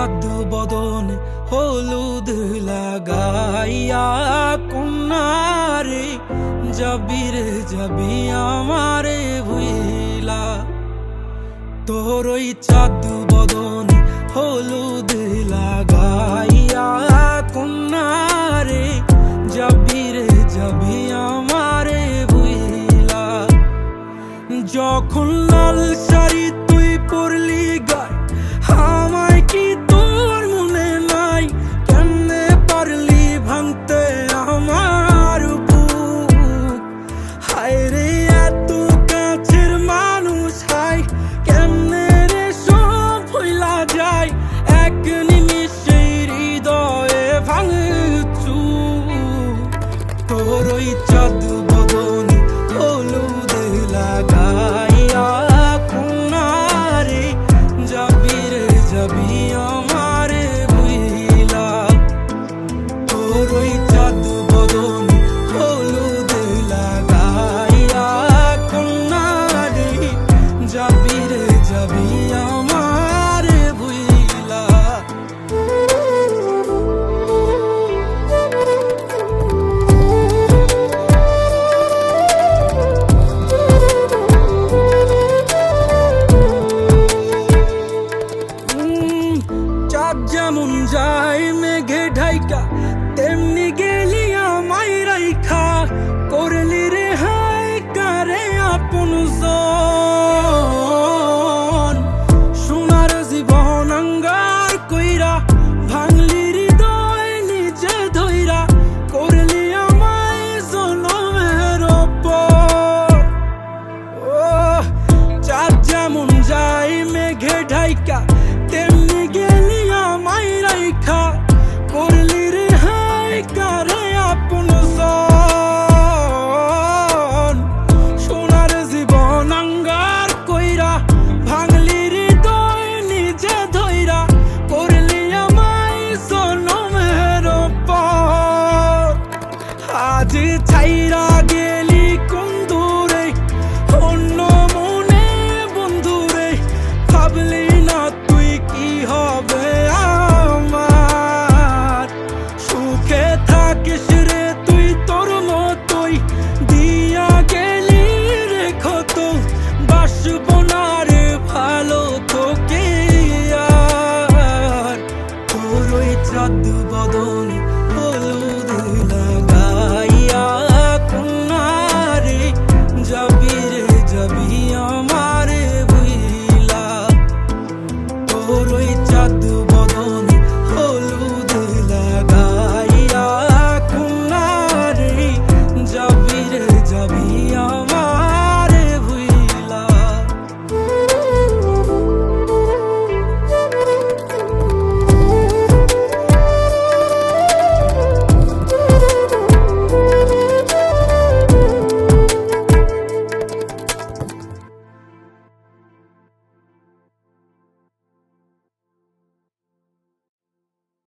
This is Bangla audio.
চাঁদ বদনে হলুদ লাগাইয়া কন্যারে যাবি রে যাবি আমারে ভুইলা। তোর ওই চাঁদ বদনে হলুদ লাগাইয়া কন্যারে যাবি রে যাবি আমারে ভুইলা। যখন লাল শাড়ি তুই পরলি গায় আমায় কি তোর মনে নাই? কেমনে পারলি ভাঙতে আমার বুক? হায় রে এত কাছের মানুষ, হায় কেমনে রে সব ভুইলা যায় এক নিমিষে হৃদয়ে ভাঙচু। তোর ওই চাঁদ বদনে হলুদ লাগাইয়া কন্যারে যাবি রে যাবি আমারে ভুইলা। তোর ওই চাঁদ বদনে হলুদ লাগাইয়া কন্যারে যাবি রে যাবি আমারে ভুইলা। চাঁদ যেমন যায় মেঘে ঢাইকা তেমনি গেলি আমায় রাইখা, করলি রে হায় কারে আপন জন। সোনার জীবন আঙ্গার কইরা ভাঙলি হৃদয় নিজে ধইরা, করলি আমায় জনমের উপর। ও চাঁদ যেমন যায় মেঘে ঢাইকা তেমনি গেলি আমায় রাইখা, করলি রে হায় কারে আপন জন। সোনার জীবন আঙ্গার কইরা ভাঙলি হৃদয় নিজে ধইরা, করলি আমায় জনমের উপর। আজ ছাইরা গেলি কোন দূরে অন্য মনে বন্ধুরে, ভাবলি না তুই কি হবে আমার? সুখে থাকিস রে তুই তোর মতোই, দিয়া গেলি রে ক্ষত, বাসব না রে ভালো তোকে আর। তোর ওই চাঁদ বদনে